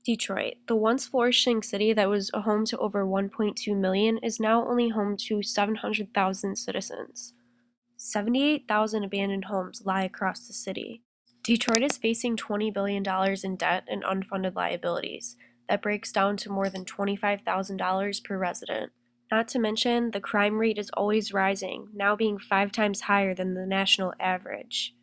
Detroit, the once flourishing city that was a home to over 1.2 million, is now only home to 700,000 citizens. 78,000 abandoned homes lie across the city. Detroit is facing $20 billion in debt and unfunded liabilities. That breaks down to more than $25,000 per resident. Not to mention, the crime rate is always rising, now being 5 times higher than the national average.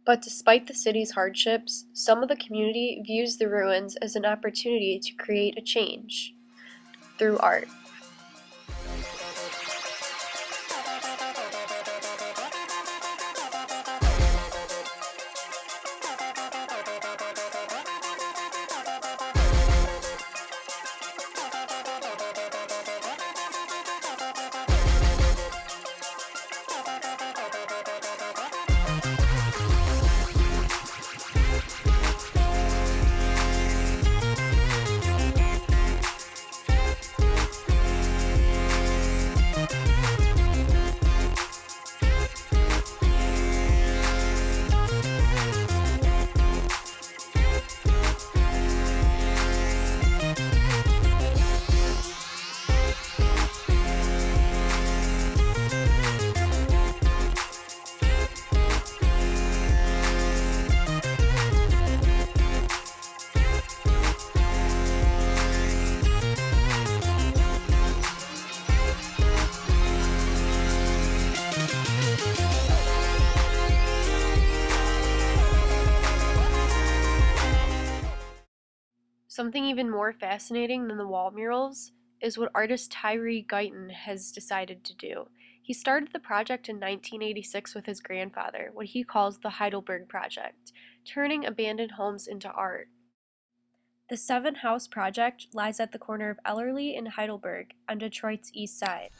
But despite the city's hardships, some of the community views the ruins as an opportunity to create a change through art. Something even more fascinating than the wall murals is what artist Tyree Guyton has decided to do. He started the project in 1986 with his grandfather, what he calls the Heidelberg Project, turning abandoned homes into art. The Seven House Project lies at the corner of Ellerly and Heidelberg on Detroit's east side.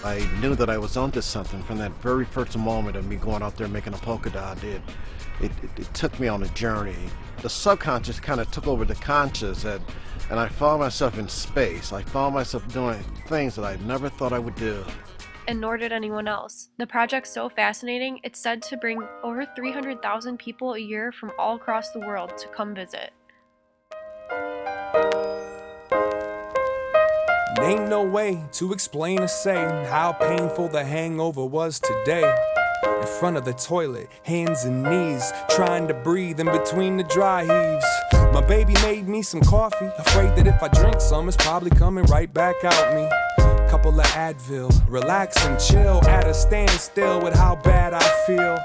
I knew that I was onto something from that very first moment of me going out there making a polka dot. It took me on a journey. The subconscious kind of took over the conscious, and I found myself in space. I found myself doing things that I never thought I would do. And nor did anyone else. The project's so fascinating, it's said to bring over 300,000 people a year from all across the world to come visit. Ain't no way to explain or say how painful the hangover was today. In front of the toilet, hands and knees, trying to breathe in between the dry heaves. My baby made me some coffee, afraid that if I drink some, it's probably coming right back out me. Couple of Advil, relax and chill at a standstill with how bad I feel.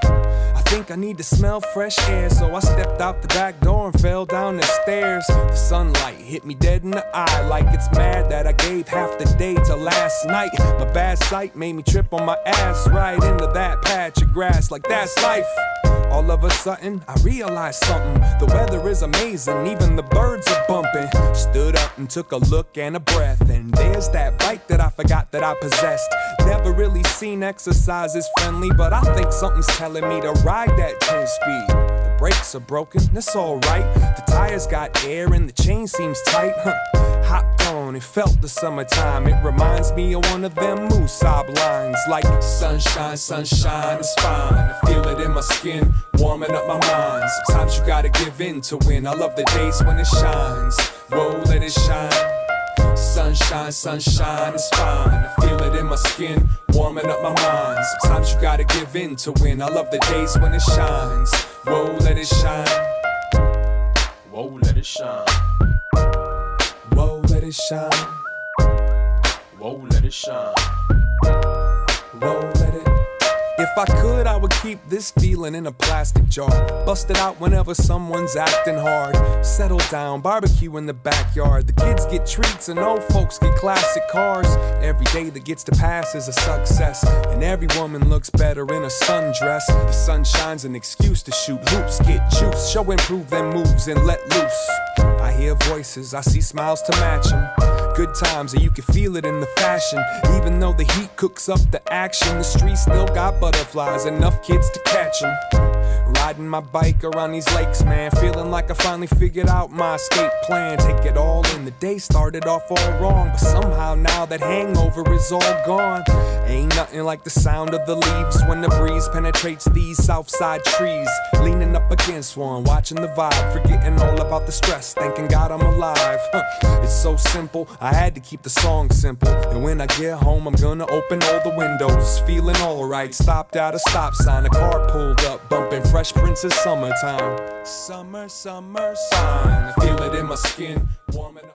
I think I need to smell fresh air, so I stepped out the back door and fell down the stairs. The sunlight hit me dead in the eye, like it's mad that I gave half the day to last night. My bad sight made me trip on my ass right into that patch of grass, like that's life. All of a sudden, I realized something. The weather is amazing, even the birds are bumping. Stood up and took a look and a breath, and there's that bike that I forgot that I possessed. Never really seen exercise as friendly, but I think something's telling me to ride that 10-speed. The brakes are broken, that's alright. The tires got air and the chain seems tight. Hopped on, it felt the summertime. It reminds me of one of them Moosab lines, like sunshine, sunshine is fine. I feel it in my skin, warming up my mind. Sometimes you gotta give in to win. I love the days when it shines. Whoa, let it shine. Sunshine, sunshine is fine. I feel it in my skin, warming up my mind. Sometimes you gotta give in to win. I love the days when it shines. Whoa, let it shine. Whoa, let it shine. Whoa, let it shine. Whoa, let it shine. Whoa, let it. If I could, I would keep this feeling in a plastic jar. Bust it out whenever someone's acting hard. Settle down, barbecue in the backyard. The kids get treats and old folks get classic cars. Every day that gets to pass is a success, and every woman looks better in a sundress. The sun shines an excuse to shoot hoops, get juice, show and prove them moves and let loose. I hear voices, I see smiles to match them. Good times, and you can feel it in the fashion. Even though the heat cooks up the action, the streets still got butterflies, enough kids to catch them. Riding my bike around these lakes, man, feeling like I finally figured out my escape plan. Take it all in, the day started off all wrong, but somehow now that hangover is all gone. Ain't nothing like the sound of the leaves when the breeze penetrates these southside trees. Leaning up against one, watching the vibe, forgetting all about the stress, thanking God I'm alive. It's so simple, I had to keep the song simple. And when I get home, I'm gonna open all the windows, feeling alright. Stopped at a stop sign, a car pulled up, bumping Fresh Prince's Summertime. Summer, summer sign, I feel it in my skin, warming up.